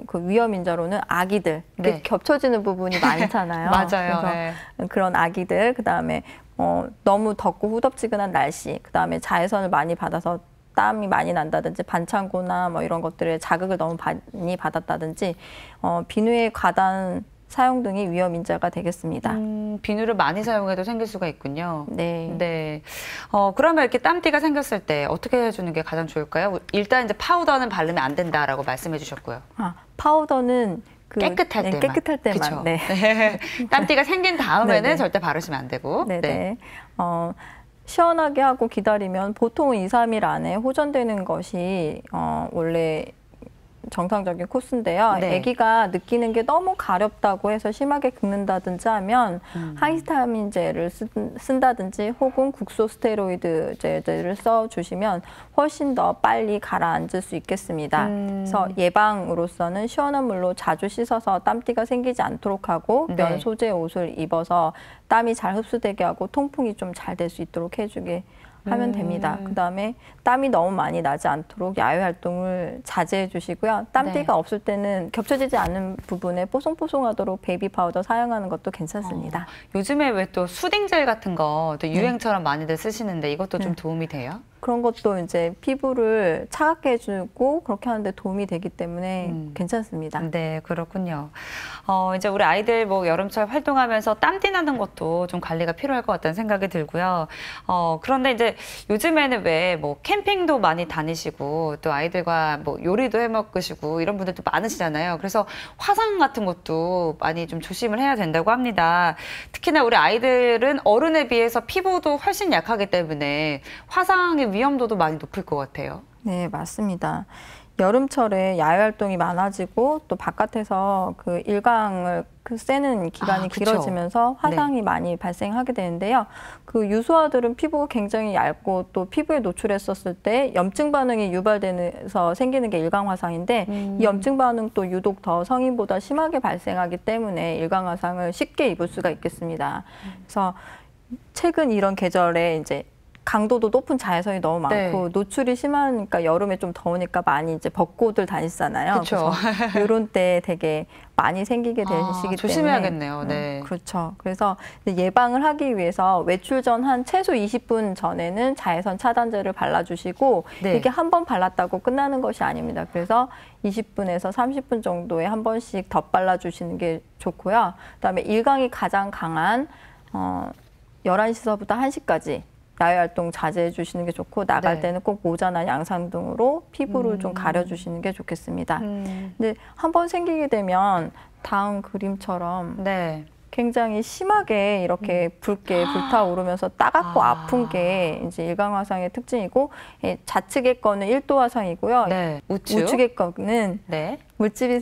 그 위험 인자로는 아기들, 겹쳐지는 부분이 많잖아요. 맞아요. 그래서 그런 아기들, 그다음에 너무 덥고 후덥지근한 날씨, 그다음에 자외선을 많이 받아서 땀이 많이 난다든지 반창고나 뭐 이런 것들에 자극을 너무 많이 받았다든지 비누의 과다한 사용 등이 위험 인자가 되겠습니다. 비누를 많이 사용해도 생길 수가 있군요. 네. 그러면 이렇게 땀띠가 생겼을 때 어떻게 해주는 게 가장 좋을까요? 일단 이제 파우더는 바르면 안 된다라고 말씀해 주셨고요. 파우더는 깨끗할 때만. 깨끗할 때만. 땀띠가 생긴 다음에는 절대 바르시면 안 되고. 시원하게 하고 기다리면 보통은 2, 3일 안에 호전되는 것이 원래 정상적인 코스인데요. 아기가 느끼는 게 너무 가렵다고 해서 심하게 긁는다든지 하면 항히스타민제를 쓴다든지 혹은 국소스테로이드제를 써주시면 훨씬 더 빨리 가라앉을 수 있겠습니다. 그래서 예방으로서는 시원한 물로 자주 씻어서 땀띠가 생기지 않도록 하고 면 소재 옷을 입어서 땀이 잘 흡수되게 하고 통풍이 좀 잘 될 수 있도록 해주게 하면 됩니다. 그다음에 땀이 너무 많이 나지 않도록 야외 활동을 자제해 주시고요. 땀띠가 없을 때는 겹쳐지지 않는 부분에 뽀송뽀송하도록 베이비 파우더 사용하는 것도 괜찮습니다. 요즘에 왜 또 수딩젤 같은 거 또 유행처럼 많이들 쓰시는데 이것도 좀 도움이 돼요? 그런 것도 이제 피부를 차갑게 해주고 그렇게 하는데 도움이 되기 때문에 괜찮습니다. 네, 그렇군요. 이제 우리 아이들 뭐 여름철 활동하면서 땀띠 나는 것도 좀 관리가 필요할 것 같다는 생각이 들고요. 그런데 이제 요즘에는 왜 뭐 캠핑도 많이 다니시고 또 아이들과 뭐 요리도 해 먹으시고 이런 분들도 많으시잖아요. 그래서 화상 같은 것도 많이 좀 조심을 해야 된다고 합니다. 특히나 우리 아이들은 어른에 비해서 피부도 훨씬 약하기 때문에 화상의 위험도도 많이 높을 것 같아요. 네, 맞습니다. 여름철에 야외 활동이 많아지고 또 바깥에서 그 일광을 쐬는 기간이 길어지면서 화상이 많이 발생하게 되는데요. 그 유소아들은 피부가 굉장히 얇고 또 피부에 노출했었을 때 염증 반응이 유발되면서 생기는 게 일광 화상인데 이 염증 반응도 유독 더 성인보다 심하게 발생하기 때문에 일광 화상을 쉽게 입을 수가 있겠습니다. 그래서 최근 이런 계절에 이제 강도도 높은 자외선이 너무 많고 노출이 심하니까 여름에 좀 더우니까 많이 이제 벗고들 다니시잖아요. 그렇죠. 이런 때 되게 많이 생기게 되시기 때문에 조심해야겠네요. 그렇죠. 그래서 예방을 하기 위해서 외출 전 한 최소 20분 전에는 자외선 차단제를 발라주시고 이게 한 번 발랐다고 끝나는 것이 아닙니다. 그래서 20분에서 30분 정도에 한 번씩 덧발라주시는 게 좋고요. 그다음에 일광이 가장 강한 11시서부터 1시까지 야외 활동 자제해 주시는 게 좋고 나갈 때는 꼭 모자나 양산 등으로 피부를 좀 가려주시는 게 좋겠습니다. 근데 한번 생기게 되면 다음 그림처럼 굉장히 심하게 이렇게 붉게 불타오르면서 따갑고 아픈 게 이제 일광 화상의 특징이고 좌측의 거는 1도 화상이고요. 우측의 거는 물집이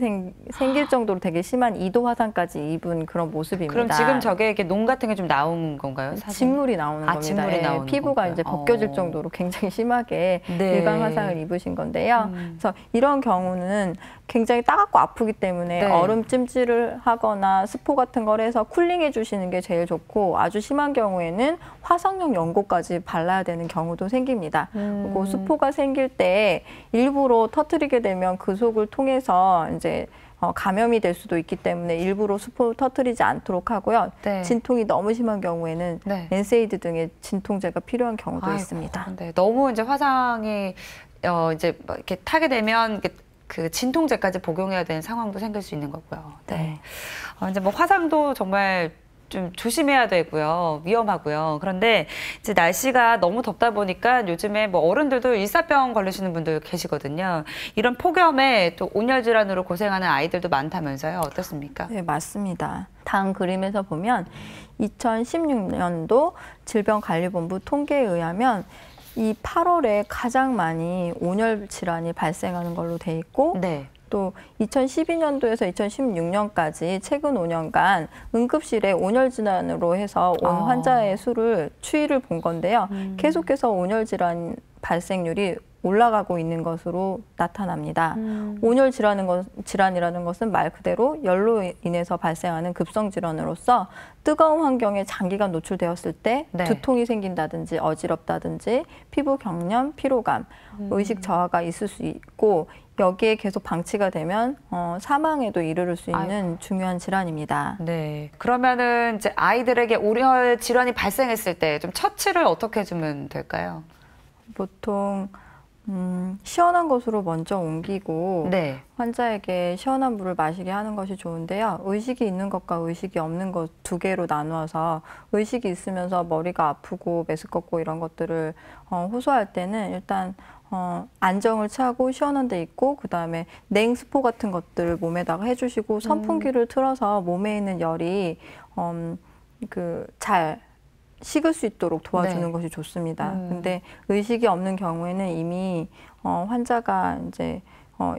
생길 정도로 되게 심한 2도 화상까지 입은 그런 모습입니다. 그럼 지금 저게 이렇게 농 같은 게 좀 나온 건가요? 사진? 진물이 나오는 겁니다. 진물이 예, 나오는 피부가 거고요. 이제 벗겨질 정도로 굉장히 심하게 네. 일반 화상을 입으신 건데요. 그래서 이런 경우는 굉장히 따갑고 아프기 때문에 네. 얼음 찜질을 하거나 스포 같은 걸 해서 쿨링해 주시는 게 제일 좋고, 아주 심한 경우에는 화상용 연고까지 발라야 되는 경우도 생깁니다. 그리고 스포가 생길 때 일부러 터뜨리게 되면 그 속을 통해서 이제 감염이 될 수도 있기 때문에 일부러 스포를 터뜨리지 않도록 하고요. 네. 진통이 너무 심한 경우에는 네. 엔세이드 등의 진통제가 필요한 경우도 아이고, 있습니다. 네, 너무 이제 화상이 이제 뭐 이렇게 타게 되면 이렇게 그 진통제까지 복용해야 되는 상황도 생길 수 있는 거고요. 네. 이제 뭐 화상도 정말 좀 조심해야 되고요. 위험하고요. 그런데 이제 날씨가 너무 덥다 보니까 요즘에 뭐 어른들도 일사병 걸리시는 분들 계시거든요. 이런 폭염에 또 온열 질환으로 고생하는 아이들도 많다면서요. 어떻습니까? 네, 맞습니다. 다음 그림에서 보면 2016년도 질병관리본부 통계에 의하면 이 8월에 가장 많이 온열 질환이 발생하는 걸로 돼 있고, 네. 또 2012년도에서 2016년까지 최근 5년간 응급실에 온열 질환으로 해서 온 환자의 수를 추이를 본 건데요. 계속해서 온열 질환 발생률이 올라가고 있는 것으로 나타납니다. 온열 질환이라는 것은 말 그대로 열로 인해서 발생하는 급성 질환으로서 뜨거운 환경에 장기간 노출되었을 때 네. 두통이 생긴다든지 어지럽다든지 피부 경련, 피로감, 의식 저하가 있을 수 있고, 여기에 계속 방치가 되면 사망에도 이르를 수 있는 중요한 질환입니다. 네. 그러면은 이제 아이들에게 온열 질환이 발생했을 때 좀 처치를 어떻게 해주면 될까요? 보통 시원한 곳으로 먼저 옮기고 네. 환자에게 시원한 물을 마시게 하는 것이 좋은데요. 의식이 있는 것과 의식이 없는 것 두 개로 나누어서, 의식이 있으면서 머리가 아프고 메스껍고 이런 것들을 호소할 때는 일단 안정을 차고 시원한 데 있고, 그 다음에 냉스포 같은 것들을 몸에다가 해주시고, 선풍기를 틀어서 몸에 있는 열이 잘 식을 수 있도록 도와주는 네. 것이 좋습니다. 근데 의식이 없는 경우에는 이미 환자가 이제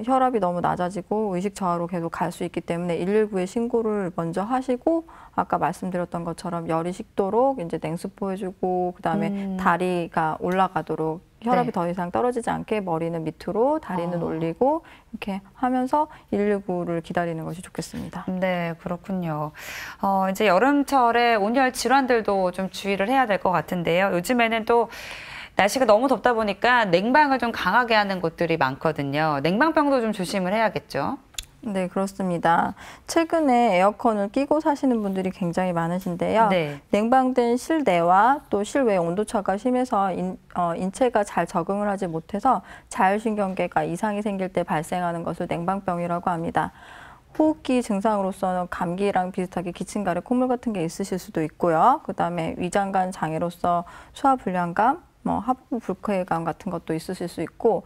혈압이 너무 낮아지고 의식 저하로 계속 갈 수 있기 때문에 119에 신고를 먼저 하시고, 아까 말씀드렸던 것처럼 열이 식도록 이제 냉수포 해주고, 그다음에 다리가 올라가도록, 혈압이 네. 더 이상 떨어지지 않게 머리는 밑으로, 다리는 올리고 이렇게 하면서 119를 기다리는 것이 좋겠습니다. 네, 그렇군요. 이제 여름철에 온열 질환들도 좀 주의를 해야 될 것 같은데요. 요즘에는 또 날씨가 너무 덥다 보니까 냉방을 좀 강하게 하는 곳들이 많거든요. 냉방병도 좀 조심을 해야겠죠. 네, 그렇습니다. 최근에 에어컨을 끼고 사시는 분들이 굉장히 많으신데요. 네. 냉방된 실내와 또 실외 온도차가 심해서 인체가 잘 적응을 하지 못해서 자율신경계가 이상이 생길 때 발생하는 것을 냉방병이라고 합니다. 호흡기 증상으로서는 감기랑 비슷하게 기침가래, 콧물 같은 게 있으실 수도 있고요. 그다음에 위장관 장애로서 소화불량감, 하부부 불쾌감 같은 것도 있으실 수 있고,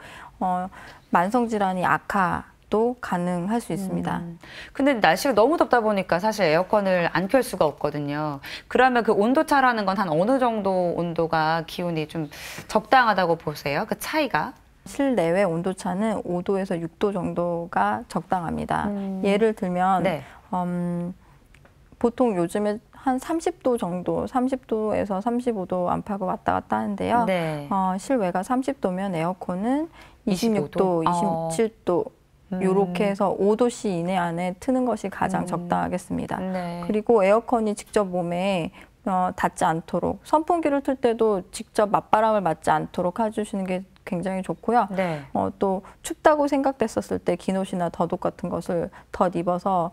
만성질환이 악화도 가능할 수 있습니다. 근데 날씨가 너무 덥다 보니까 사실 에어컨을 안 켤 수가 없거든요. 그러면 그 온도차라는 건 한 어느 정도 온도가 기온이 좀 적당하다고 보세요? 그 차이가? 실내외 온도차는 5도에서 6도 정도가 적당합니다. 예를 들면 네. 보통 요즘에 한 30도 정도, 30도에서 35도 안팎을 왔다 갔다 하는데요. 네. 실외가 30도면 에어컨은 25도? 26도, 27도 요렇게 해서 5도씨 이내 안에 트는 것이 가장 적당하겠습니다. 네. 그리고 에어컨이 직접 몸에 닿지 않도록, 선풍기를 틀 때도 직접 맞바람을 맞지 않도록 해주시는 게 굉장히 좋고요. 네. 또 춥다고 생각됐었을 때 긴 옷이나 더옷 같은 것을 덧입어서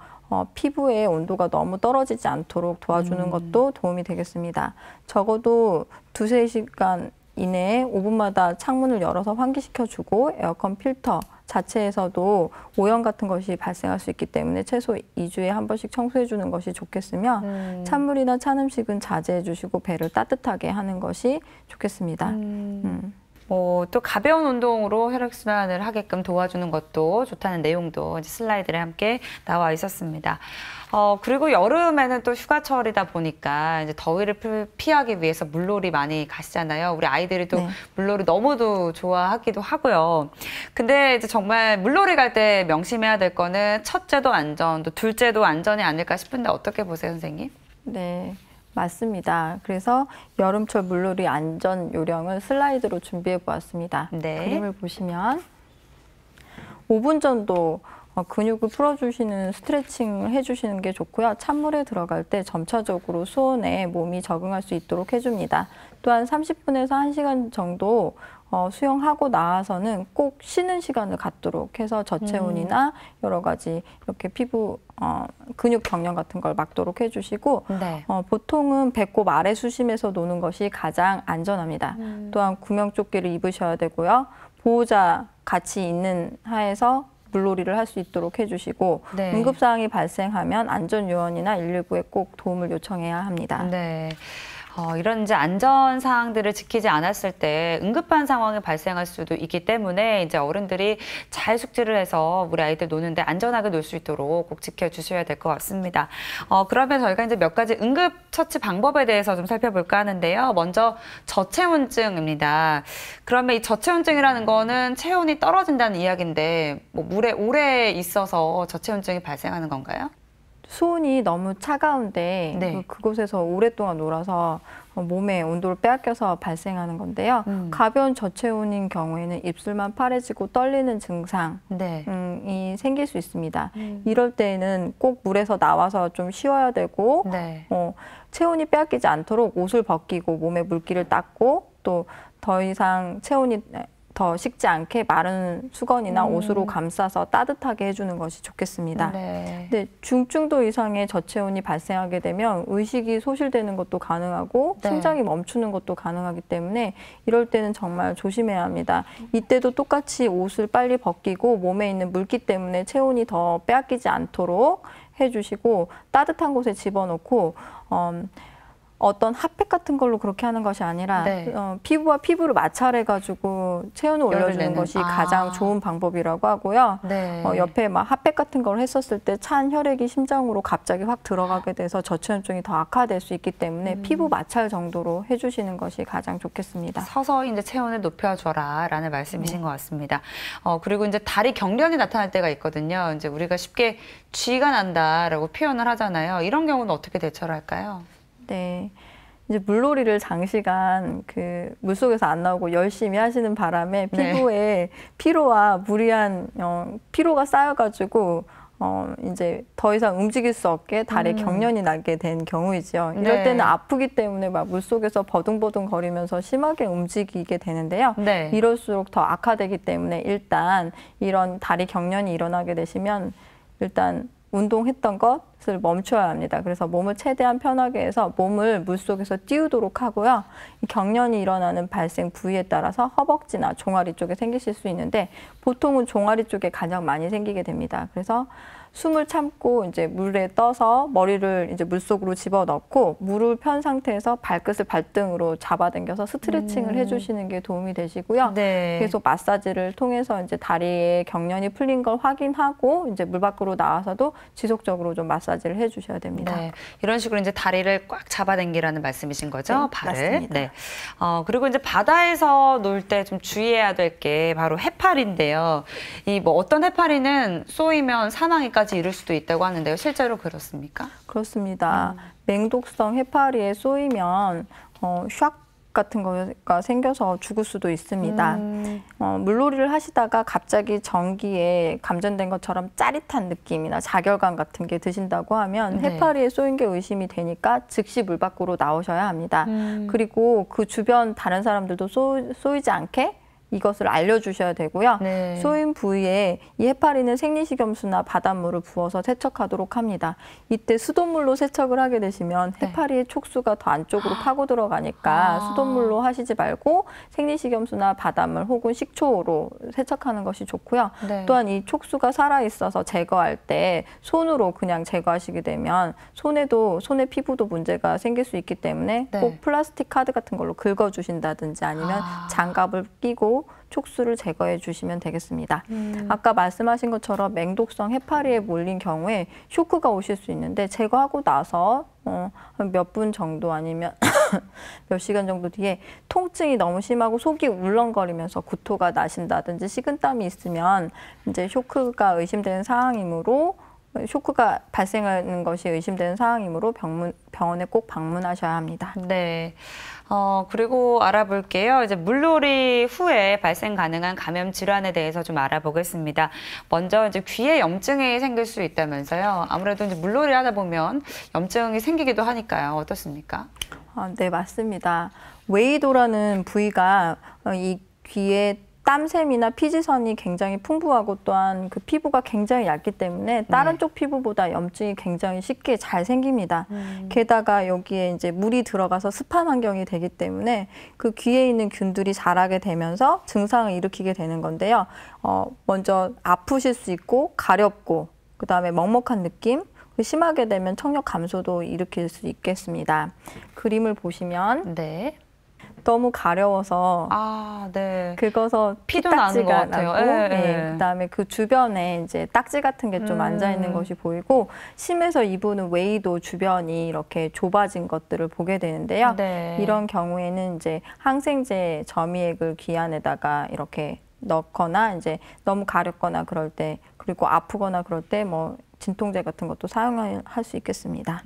피부의 온도가 너무 떨어지지 않도록 도와주는 것도 도움이 되겠습니다. 적어도 2~3시간 이내에 5분마다 창문을 열어서 환기시켜주고, 에어컨 필터 자체에서도 오염 같은 것이 발생할 수 있기 때문에 최소 2주에 한 번씩 청소해주는 것이 좋겠으며, 찬물이나 찬 음식은 자제해주시고 배를 따뜻하게 하는 것이 좋겠습니다. 또 가벼운 운동으로 혈액순환을 하게끔 도와주는 것도 좋다는 내용도 이제 슬라이드에 함께 나와 있었습니다. 그리고 여름에는 또 휴가철이다 보니까 이제 더위를 피하기 위해서 물놀이 많이 가시잖아요. 우리 아이들이 또 네. 물놀이 너무도 좋아하기도 하고요. 근데 이제 정말 물놀이 갈 때 명심해야 될 거는 첫째도 안전, 또 둘째도 안전이 아닐까 싶은데 어떻게 보세요, 선생님? 네, 맞습니다. 그래서 여름철 물놀이 안전 요령을 슬라이드로 준비해 보았습니다. 네. 그림을 보시면 5분 정도 근육을 풀어주시는 스트레칭을 해주시는 게 좋고요. 찬물에 들어갈 때 점차적으로 수온에 몸이 적응할 수 있도록 해줍니다. 또한 30분에서 1시간 정도 수영하고 나와서는 꼭 쉬는 시간을 갖도록 해서 저체온이나 여러 가지 이렇게 피부 근육 경련 같은 걸 막도록 해주시고 네. 보통은 배꼽 아래 수심에서 노는 것이 가장 안전합니다. 또한 구명조끼를 입으셔야 되고요. 보호자 같이 있는 하에서 물놀이를 할 수 있도록 해주시고 네. 응급사항이 발생하면 안전요원이나 119에 꼭 도움을 요청해야 합니다. 네. 이런 이제 안전 사항들을 지키지 않았을 때 응급한 상황이 발생할 수도 있기 때문에 이제 어른들이 잘 숙지를 해서 우리 아이들 노는데 안전하게 놀 수 있도록 꼭 지켜주셔야 될 것 같습니다. 그러면 저희가 이제 몇 가지 응급 처치 방법에 대해서 좀 살펴볼까 하는데요. 먼저 저체온증입니다. 그러면 이 저체온증이라는 거는 체온이 떨어진다는 이야기인데 뭐 물에 오래 있어서 저체온증이 발생하는 건가요? 수온이 너무 차가운데 네. 그곳에서 오랫동안 놀아서 몸의 온도를 빼앗겨서 발생하는 건데요. 가벼운 저체온인 경우에는 입술만 파래지고 떨리는 증상이 네. 생길 수 있습니다. 이럴 때는 꼭 물에서 나와서 좀 쉬어야 되고 네. 체온이 빼앗기지 않도록 옷을 벗기고 몸에 물기를 닦고 또 더 이상 체온이 더 식지 않게 마른 수건이나 옷으로 감싸서 따뜻하게 해주는 것이 좋겠습니다. 네. 근데 중증도 이상의 저체온이 발생하게 되면 의식이 소실되는 것도 가능하고 네. 심장이 멈추는 것도 가능하기 때문에 이럴 때는 정말 조심해야 합니다. 이때도 똑같이 옷을 빨리 벗기고 몸에 있는 물기 때문에 체온이 더 빼앗기지 않도록 해주시고 따뜻한 곳에 집어넣고 어떤 핫팩 같은 걸로 그렇게 하는 것이 아니라 네. 피부와 피부를 마찰해가지고 체온을 열을 올려주는 내는. 것이 가장 좋은 방법이라고 하고요. 네. 옆에 막 핫팩 같은 걸 했었을 때 찬 혈액이 심장으로 갑자기 확 들어가게 돼서 저체온증이 더 악화될 수 있기 때문에 피부 마찰 정도로 해주시는 것이 가장 좋겠습니다. 서서히 이제 체온을 높여줘라라는 말씀이신 것 같습니다. 그리고 이제 다리 경련이 나타날 때가 있거든요. 이제 우리가 쉽게 쥐가 난다라고 표현을 하잖아요. 이런 경우는 어떻게 대처를 할까요? 네. 이제 물놀이를 장시간 그 물속에서 안 나오고 열심히 하시는 바람에 네. 피부에 피로와 무리한 피로가 쌓여가지고 이제 더 이상 움직일 수 없게 다리에 경련이 나게 된 경우이죠. 이럴 네. 때는 아프기 때문에 막 물속에서 버둥버둥 거리면서 심하게 움직이게 되는데요. 네. 이럴수록 더 악화되기 때문에 일단 이런 다리 경련이 일어나게 되시면 일단 운동했던 것을 멈춰야 합니다. 그래서 몸을 최대한 편하게 해서 몸을 물속에서 띄우도록 하고요. 이 경련이 일어나는 발생 부위에 따라서 허벅지나 종아리 쪽에 생기실 수 있는데 보통은 종아리 쪽에 가장 많이 생기게 됩니다. 그래서 숨을 참고 이제 물에 떠서 머리를 이제 물속으로 집어넣고 물을 편 상태에서 발끝을 발등으로 잡아당겨서 스트레칭을 해주시는 게 도움이 되시고요. 네. 계속 마사지를 통해서 이제 다리에 경련이 풀린 걸 확인하고 이제 물 밖으로 나와서도 지속적으로 좀 마사지를 해주셔야 됩니다. 네. 이런 식으로 이제 다리를 꽉 잡아당기라는 말씀이신 거죠? 네, 발을. 맞습니다. 네. 그리고 이제 바다에서 놀 때 좀 주의해야 될 게 바로 해파리인데요. 이 뭐 어떤 해파리는 쏘이면 사망에까지 이를 수도 있다고 하는데요. 실제로 그렇습니까? 그렇습니다. 맹독성 해파리에 쏘이면 샥 같은 거가 생겨서 죽을 수도 있습니다. 물놀이를 하시다가 갑자기 전기에 감전된 것처럼 짜릿한 느낌이나 자결감 같은 게 드신다고 하면 네. 해파리에 쏘인 게 의심이 되니까 즉시 물 밖으로 나오셔야 합니다. 그리고 그 주변 다른 사람들도 쏘이지 않게 이것을 알려주셔야 되고요. 네. 쏘인 부위에 이 해파리는 생리식염수나 바닷물을 부어서 세척하도록 합니다. 이때 수돗물로 세척을 하게 되시면 네. 해파리의 촉수가 더 안쪽으로 파고 들어가니까 수돗물로 하시지 말고 생리식염수나 바닷물 혹은 식초로 세척하는 것이 좋고요. 네. 또한 이 촉수가 살아있어서 제거할 때 손으로 그냥 제거하시게 되면 손에 피부도 문제가 생길 수 있기 때문에 네. 꼭 플라스틱 카드 같은 걸로 긁어주신다든지 아니면 장갑을 끼고 촉수를 제거해 주시면 되겠습니다. 아까 말씀하신 것처럼 맹독성 해파리에 몰린 경우에 쇼크가 오실 수 있는데 제거하고 나서 몇 분 정도 아니면 몇 시간 정도 뒤에 통증이 너무 심하고 속이 울렁거리면서 구토가 나신다든지 식은땀이 있으면 이제 쇼크가 발생하는 것이 의심되는 상황이므로 병원에 꼭 방문하셔야 합니다. 네. 그리고 알아볼게요. 이제 물놀이 후에 발생 가능한 감염 질환에 대해서 좀 알아보겠습니다. 먼저 이제 귀에 염증이 생길 수 있다면서요. 아무래도 이제 물놀이를 하다 보면 염증이 생기기도 하니까요. 어떻습니까? 네, 맞습니다. 웨이도라는 부위가 이 귀에 땀샘이나 피지선이 굉장히 풍부하고 또한 그 피부가 굉장히 얇기 때문에 다른 쪽 피부보다 염증이 굉장히 쉽게 잘 생깁니다. 게다가 여기에 이제 물이 들어가서 습한 환경이 되기 때문에 그 귀에 있는 균들이 자라게 되면서 증상을 일으키게 되는 건데요. 먼저 아프실 수 있고 가렵고 그다음에 먹먹한 느낌, 심하게 되면 청력 감소도 일으킬 수 있겠습니다. 그림을 보시면 네. 너무 가려워서 네. 긁어서 피도 나는 것 피딱지가 같아요. 나고 네. 그다음에 그 주변에 이제 딱지 같은 게 좀 앉아 있는 것이 보이고 심해서 이분은 웨이도 주변이 이렇게 좁아진 것들을 보게 되는데요. 네. 이런 경우에는 이제 항생제 점유액을 귀 안에다가 이렇게 넣거나 이제 너무 가렵거나 그럴 때 그리고 아프거나 그럴 때 뭐 진통제 같은 것도 사용할 수 있겠습니다.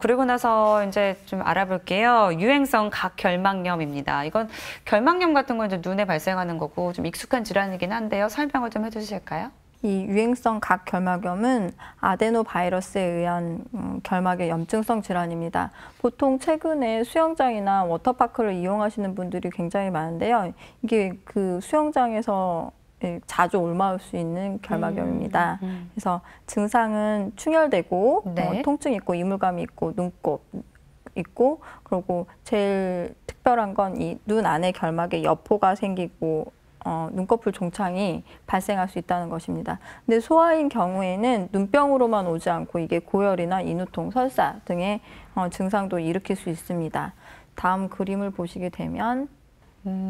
그리고 나서 이제 좀 알아볼게요. 유행성 각결막염입니다. 이건 결막염 같은 건 이제 눈에 발생하는 거고 좀 익숙한 질환이긴 한데요. 설명을 좀 해주실까요? 이 유행성 각결막염은 아데노바이러스에 의한 결막의 염증성 질환입니다. 보통 최근에 수영장이나 워터파크를 이용하시는 분들이 굉장히 많은데요. 이게 그 수영장에서 자주 옮아올 수 있는 결막염입니다. 그래서 증상은 충혈되고 네. 통증 있고 이물감이 있고 눈곱 있고 그리고 제일 특별한 건 이 눈 안에 결막에 여포가 생기고 눈꺼풀 종창이 발생할 수 있다는 것입니다. 근데 소아인 경우에는 눈병으로만 오지 않고 이게 고열이나 인후통, 설사 등의 증상도 일으킬 수 있습니다. 다음 그림을 보시게 되면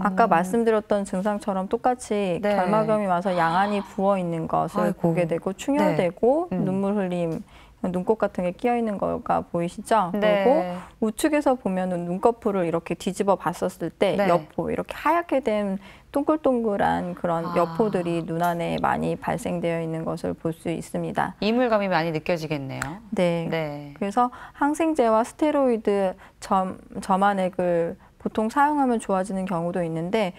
아까 말씀드렸던 증상처럼 똑같이 네. 결막염이 와서 양안이 부어 있는 것을 아이고. 보게 되고 충혈되고 눈물 흘림, 눈곱 같은 게 끼어 있는 거가 보이시죠? 네. 그리고 우측에서 보면은 눈꺼풀을 이렇게 뒤집어 봤었을 때 네. 여포 이렇게 하얗게 된 동글동글한 그런 여포들이 눈 안에 많이 발생되어 있는 것을 볼 수 있습니다. 이물감이 많이 느껴지겠네요. 네. 네. 그래서 항생제와 스테로이드 점안액을 보통 사용하면 좋아지는 경우도 있는데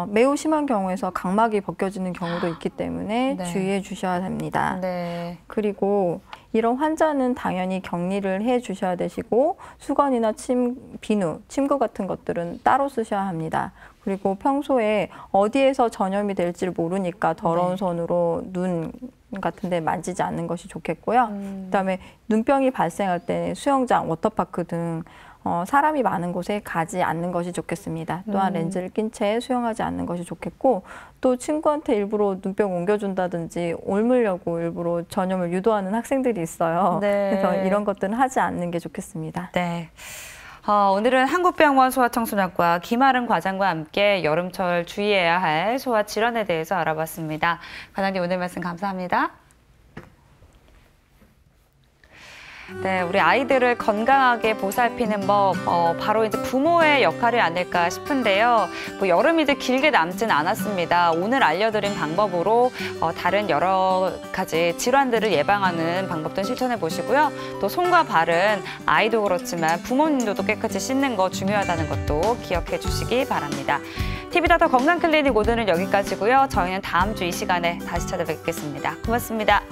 매우 심한 경우에서 각막이 벗겨지는 경우도 있기 때문에 네. 주의해 주셔야 됩니다. 네. 그리고 이런 환자는 당연히 격리를 해 주셔야 되시고 수건이나 비누, 침구 같은 것들은 따로 쓰셔야 합니다. 그리고 평소에 어디에서 전염이 될지 모르니까 더러운 손으로 눈 같은 데 만지지 않는 것이 좋겠고요. 그다음에 눈병이 발생할 때 수영장, 워터파크 등 사람이 많은 곳에 가지 않는 것이 좋겠습니다. 또한 렌즈를 낀 채 수영하지 않는 것이 좋겠고 또 친구한테 일부러 눈병 옮겨준다든지 옮으려고 일부러 전염을 유도하는 학생들이 있어요. 네. 그래서 이런 것들은 하지 않는 게 좋겠습니다. 네. 오늘은 한국병원 소아청소년과 김아름 과장과 함께 여름철 주의해야 할 소아 질환에 대해서 알아봤습니다. 과장님 오늘 말씀 감사합니다. 네, 우리 아이들을 건강하게 보살피는 법, 바로 이제 부모의 역할이 아닐까 싶은데요. 뭐 여름이 이제 길게 남진 않았습니다. 오늘 알려드린 방법으로 다른 여러 가지 질환들을 예방하는 방법도 실천해 보시고요. 또 손과 발은 아이도 그렇지만 부모님도 깨끗이 씻는 거 중요하다는 것도 기억해 주시기 바랍니다. TV다더 건강클리닉 오늘은 여기까지고요. 저희는 다음 주 이 시간에 다시 찾아뵙겠습니다. 고맙습니다.